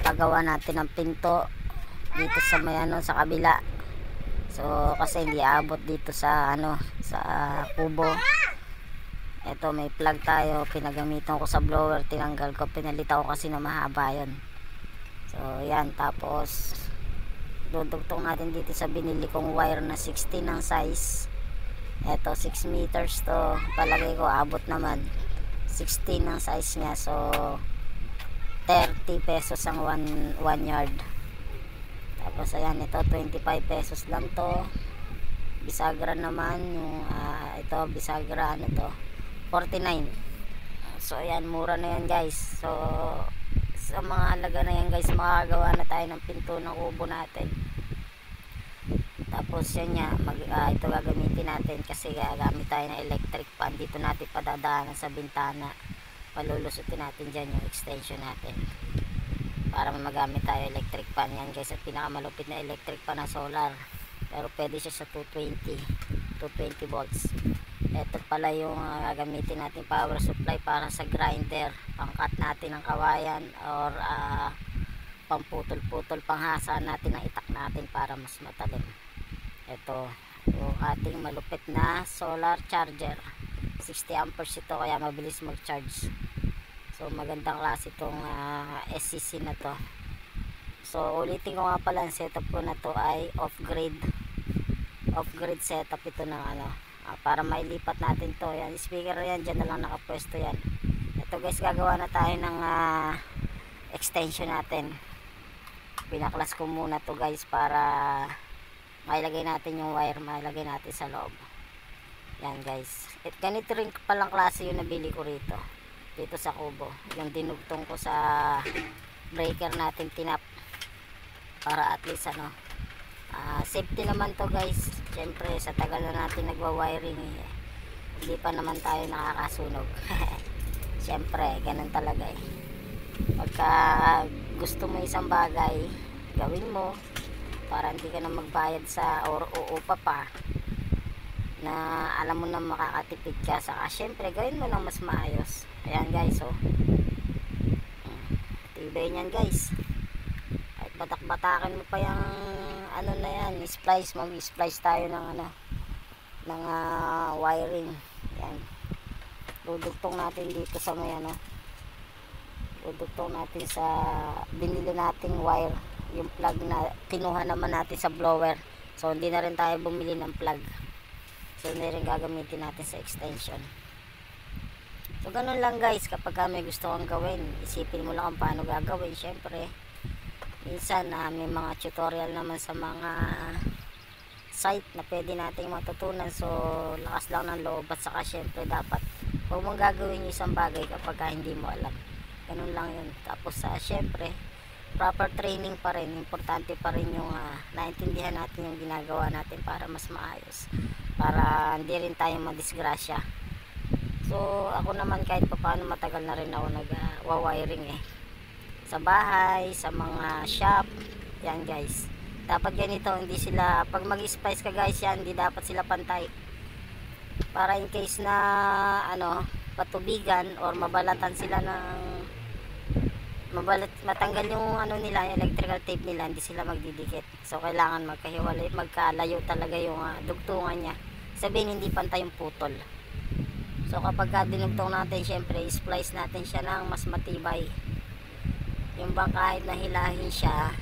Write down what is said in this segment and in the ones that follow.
pagawa natin ng pinto dito sa may sa kabila. So kasi hindi aabot dito sa sa kubo. Ito may plug tayo, pinagamitan ko sa blower, tinanggal ko, pinalitan ko kasi na mahaba yun. So yan, tapos dudugtong natin dito sa binili kong wire na 16 ang size. Ito 6 meters to, palagay ko abot naman 16 ang size niya. So 30 pesos ang 1 yard. Tapos ayan, ito 25 pesos lang to. Bisagra naman yung ito bisagra to 49. So ayan, mura na yan guys. So sa mga halaga na yan guys, makakagawa na tayo ng pinto ng kubo natin. Tapos yan nga, ito gagamitin natin kasi gagamit tayo ng electric fan. Dito natin padadaanan sa bintana, palulusutin natin dyan yung extension natin para magamit tayo electric fan. Yan guys, at pinakamalupit na electric fan na solar, pero pwede siya sa 220 volts. Ito pala yung gagamitin natin power supply para sa grinder, pangkat natin ng kawayan or pamputol-putol, panghasa natin ang itak natin para mas matalim. Ito yung ating malupit na solar charger, 60 amperes ito, kaya mabilis mag charge. So magandang klase itong SCC na to. So ulitin ko nga pala, ang setup ko na to ay off grid setup ito ng para mailipat natin to. Yan, speaker yan, dyan na lang nakapwesto yan. Ito guys, gagawa na tayo ng extension natin. Pinaklas ko muna to guys para mailagay natin yung wire, mailagay natin sa loob. Yan guys, ganito rin palang klase yung nabili ko rito sa kubo, yung dinugtong ko sa breaker natin, tinap, para at least safety naman to guys. Syempre sa tagal na natin nagwa-wiring hindi pa naman tayo nakakasunog. Syempre ganun talaga pagka gusto mo isang bagay, gawin mo para hindi ka na magbayad sa or uupa pa na alam mo na makakatipid ka. Saka syempre gawin mo na mas maayos. Ayan guys, tibay niyan guys. At batak-batakan mo pa yung na yan, splice, mag-splice tayo ng ng wiring. Yan, dudugtong natin dito sa may dudugtong natin sa binili nating wire, yung plug na kinuha naman natin sa blower. So hindi na rin tayo bumili ng plug, so hindi rin gagamitin natin sa extension. So ganun lang guys, kapag may gusto kang gawin, isipin mo lang kung paano gagawin. Syempre minsan may mga tutorial naman sa mga site na pwede nating matutunan. So lakas lang ng loob, at saka syempre dapat huwag mong gagawin yung isang bagay kapag hindi mo alam. Ganun lang yun. Tapos syempre proper training pa rin, importante pa rin yung naintindihan natin yung ginagawa natin para mas maayos, para hindi rin tayo madisgrasya. So ako naman kahit pa paano matagal na rin ako nag-wiring sa bahay, sa mga shop. Yan guys, dapat ganito, hindi sila pag mag-spice ka guys, yan hindi dapat sila pantay, para in case na patubigan or mabalatan sila ng matanggal yung nila, yung electrical tape nila, hindi sila magdidikit. So kailangan magkahiwalay, magkalayo talaga yung dugtungan niya, sabihin hindi pantay yung putol. So kapag dinugtong natin, syempre splice natin siya ng mas matibay, yung bang kahit nahilahin siya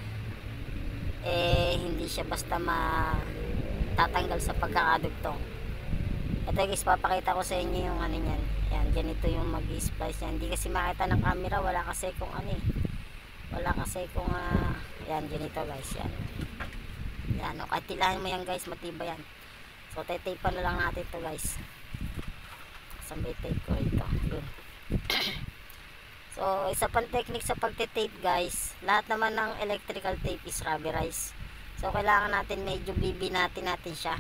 hindi siya basta matatanggal sa pagkakadugtong. Ito guys, papakita ko sa inyo yung niyan. Yan, ganito yung mag-splice yan. Hindi kasi makita ng camera, wala kasi kung yan, ganito guys. Yan, kahit tilahin mo yan guys, matibay yan. So tatape na lang natin to guys. Sabay tape ko ito. Yun. So isa pang technique sa pagtitape guys, lahat naman ng electrical tape is rubberized. So kailangan natin medyo bibinatin natin siya,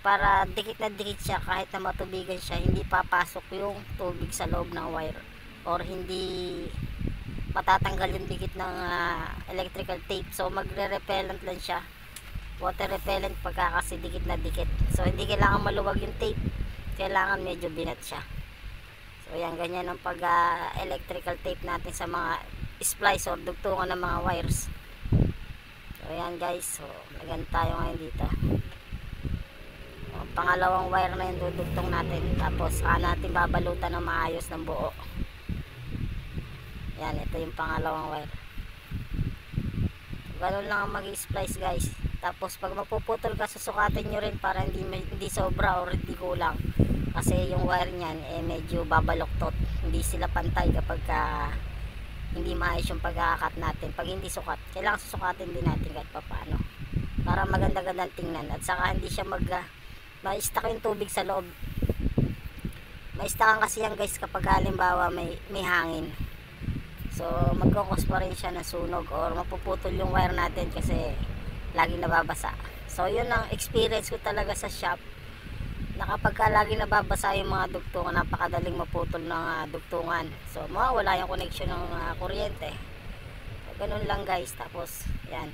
para dikit na dikit siya, kahit na matubigan siya, hindi papasok yung tubig sa loob ng wire, or hindi matatanggal yung dikit ng electrical tape. So magre-repellent lang siya, water repellent pagka kasi dikit na dikit. So hindi kailangan maluwag yung tape, kailangan medyo binat siya. So So yan, ganyan ang pag electrical tape natin sa mga splice or dugtungan ng mga wires. So yan guys, so nagan tayo ngayon dito. So, pangalawang wire na yung dudugtong natin, tapos natin babalutan ng maayos ng buo. Yan, ito yung pangalawang wire. So, ganun lang ang mag-splice guys. Tapos pag mapuputol ka, susukatin nyo rin para hindi sobra or hindi kulang, kasi yung wire nyan medyo babaloktot, hindi sila pantay kapag hindi maayos yung pagkakakat natin. Pag hindi sukat, kailangan susukatin din natin kahit paano para maganda-gandang tingnan, at saka hindi siya ma-stuck yung tubig sa loob. Ma-stuckan kasi yan guys kapag halimbawa may hangin, so magkukos pa rin siya ng sunog or mapuputol yung wire natin kasi laging nababasa. So yun ang experience ko talaga sa shop, na kapag lagi nababasa yung mga dugtungan, napakadaling maputol ng dugtungan. So mawawala yung connection ng kuryente. So ganun lang guys. Tapos yan,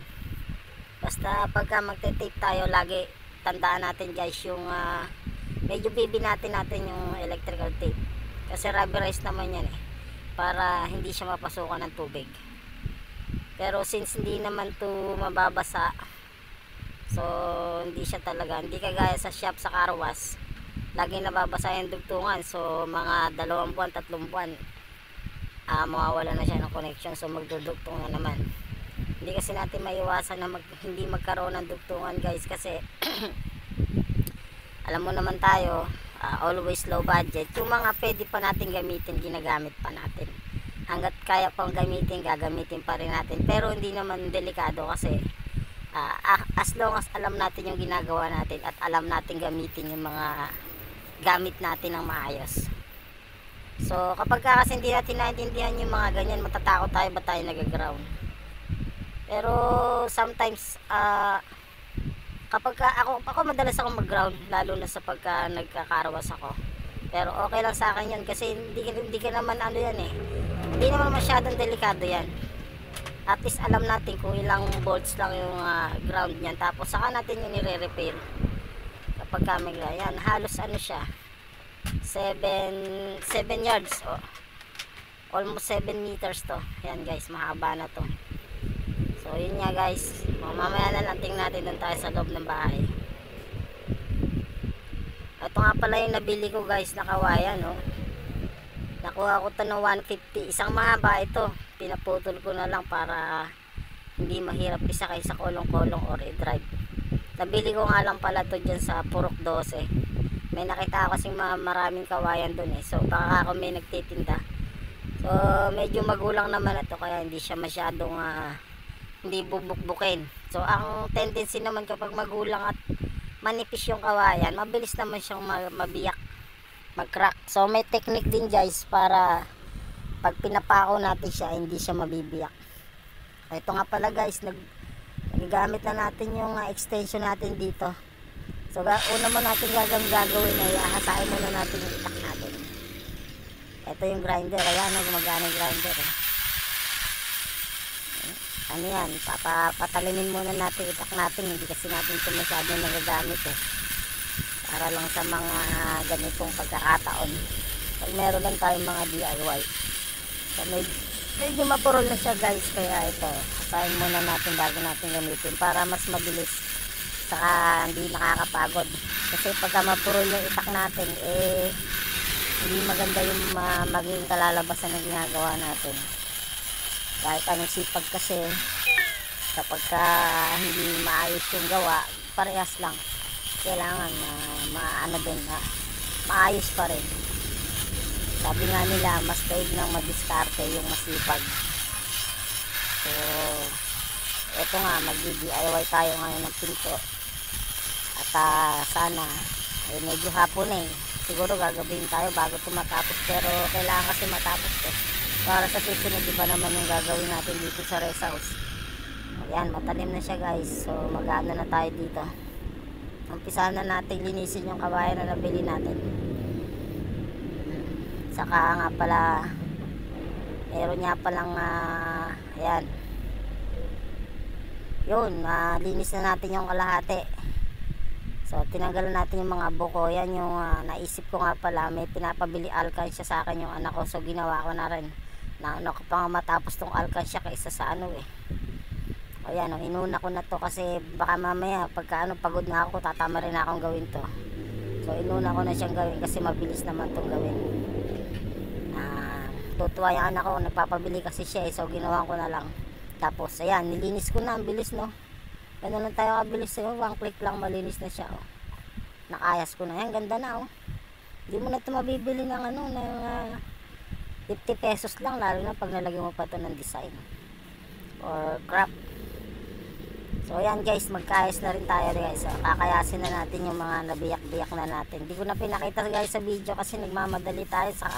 basta pagka magte-tape tayo, lagi tandaan natin guys yung medyo bibinatin natin yung electrical tape, kasi rubberized naman yan para hindi siya mapasukan ng tubig. Pero since hindi naman to mababasa, so hindi siya talaga, hindi kagaya sa shop sa car wash, lagi nababasa yung dugtungan. So mga 2 buwan, 3 buwan, mawawala na siya ng connection, so magdudugtong na naman. Hindi kasi natin maiwasan na hindi magkaroon ng dugtungan guys, kasi alam mo naman tayo, always low budget. Yung mga pwede pa natin gamitin, ginagamit pa natin. Hanggat kaya pang gamitin, gagamitin pa rin natin. Pero hindi naman delikado, kasi as long as alam natin yung ginagawa natin at alam natin gamitin yung mga gamit natin ng maayos. So kapag kasi hindi natin naintindihan yung mga ganyan, matatakot tayo ba tayo nag-ground. Pero sometimes kapag ako madalas ako mag-ground, lalo na sa pagka nagkakarawas ako. Pero okay lang sa akin yun, kasi hindi ka naman ano yan hindi naman masyadong delikado yan. At least alam natin kung ilang volts lang yung ground niyan, tapos saka natin yung nire-repair kapag kami yan. Halos ano siya, 7 yards, almost 7 meters to. Yan guys, mahaba na to. So yun nga guys, mamaya na lang tingnan natin doon tayo sa loob ng bahay. Ito nga pala yung nabili ko guys na kawayan, nakuha ko to ng 150, isang mahaba ito. Pinaputol ko na lang para hindi mahirap isakay sa kolong-kolong or i-drive. Nabili ko nga lang pala to dyan sa Purok 12. May nakita ako kasing maraming kawayan dun so baka ako may nagtitinda. So medyo magulang naman ito, kaya hindi siya masyadong hindi bubukbukin. So ang tendency naman kapag magulang at manipis yung kawayan, mabilis naman siyang mabiyak, mag-crack. So may technique din guys para pag pinapako natin siya, hindi siya mabibiyak. Ito nga pala guys, nagagamit na natin yung extension natin dito. So una mo natin gagawin ay ahasain muna natin yung itak natin. Ito yung grinder, ayan gumagana yung grinder ano yan, patalinin muna natin itak natin, hindi kasi natin ito masyado nagagamit para lang sa mga ganitong pagkakataon, pag meron lang tayong mga DIY. So medyo mapurol na siya guys, kaya ito asahin muna natin bago natin gamitin para mas mabilis, saka hindi nakakapagod. Kasi pagka mapurol yung itak natin hindi maganda yung maging kalalabasan ng ginagawa natin. Kahit anong sipag kasi, kapag hindi maayos yung gawa, parehas lang, kailangan maayos pa rin. Sabi nga nila, mas daig ng madiskarte yung masipag. So eto nga, mag-DIY tayo ngayon ng pinto. At sana medyo hapon siguro gagawin tayo bago ito matapos, pero kailangan kasi matapos para sa susunod iba naman yung gagawin natin dito sa rest house. Ayan, matalim na siya guys, so mag-ano na tayo dito. Umpisa na natin linisin yung kawayan na nabili natin. Saka nga pala, meron nga palang ayan yun, linis na natin yung kalahati. So tinanggalan natin yung mga buko. Yan yung naisip ko nga pala, may pinapabili alkansya sa akin yung anak ko, so ginawa ko na rin. Nauna ko pa nga matapos tong alkansya kaysa sa ano eh. O yan, inuna ko na to kasi baka mamaya pagka pagod nga ako, tatama rin akong gawin to. So inuna ko na siyang gawin kasi mabilis naman tong gawin. Tutuwa yung anak ko, nagpapabili kasi siya eh, so ginawa ko na lang. Tapos ayan, nilinis ko na, ang bilis no. Ganun lang tayo kabilis eh, one click lang malinis na siya oh. Nakayas ko na yan, ganda na oh. Hindi mo na ito mabibili ng ng 50 pesos lang, lalo na pag nalagyan mo pa ito ng design or crop. So ayan guys, magkayas na rin tayo guys. So, kakayasin na natin yung mga nabiyak-biyak na natin. Hindi ko na pinakita guys sa video kasi nagmamadali tayo sa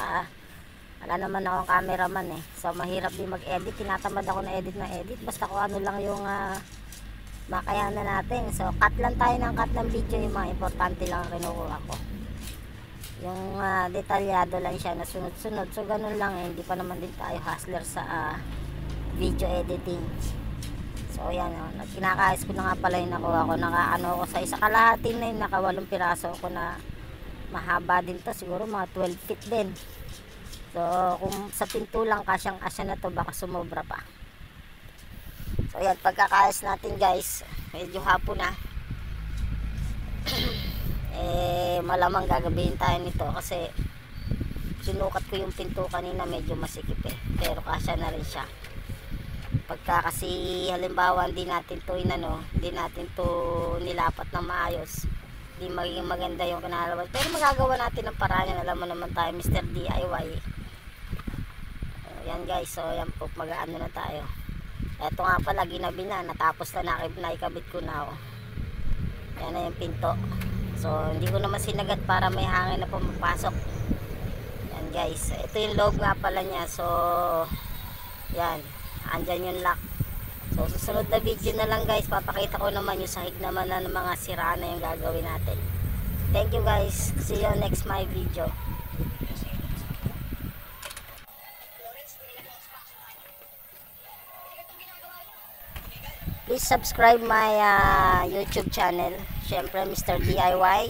wala naman akong cameraman eh. So mahirap din mag-edit, tinatamad ako na edit basta kung ano lang yung makayanan natin. So cut lang tayo ng cut ng video, yung mga importante lang ang kinukuha ko. Yung detalyado lang siya na sunod-sunod. So ganun lang eh, hindi pa naman din tayo hustler sa video editing. So ayan kinakayos ko na nga pala yung nakuha ko. Nakaano ko sa isa kalahati na yung naka 8 piraso ko na mahaba din to, siguro mga 12 feet din. So kung sa pinto lang kasyang kasya na to, baka sumobra pa. So ayan, pagkakayos natin guys, medyo hapon na. Malamang gagabihin tayo nito kasi sinukat ko yung pinto kanina, medyo masikip eh, pero kasya na rin siya. Pagka kasi halimbawa hindi natin to hindi natin to nilapat ng maayos, hindi magiging maganda yung kinalaman. Pero magagawa natin ng paraan yan, alam mo naman tayo Mr. DIY. Yan guys, so yan po, mag-ano na tayo. Eto nga pala, ginabi na, natapos na naikabit ko na oh. Yan na yung pinto. So hindi ko naman sinagat para may hangin na pumapasok. Yan guys, ito yung loob nga pala niya. So yan, andyan yung lock. So susunod na video na lang guys, papakita ko naman yung sahig naman na ng mga sira na yung gagawin natin. Thank you guys, see you next my video. Please subscribe my YouTube channel. Syempre Mr. DIY.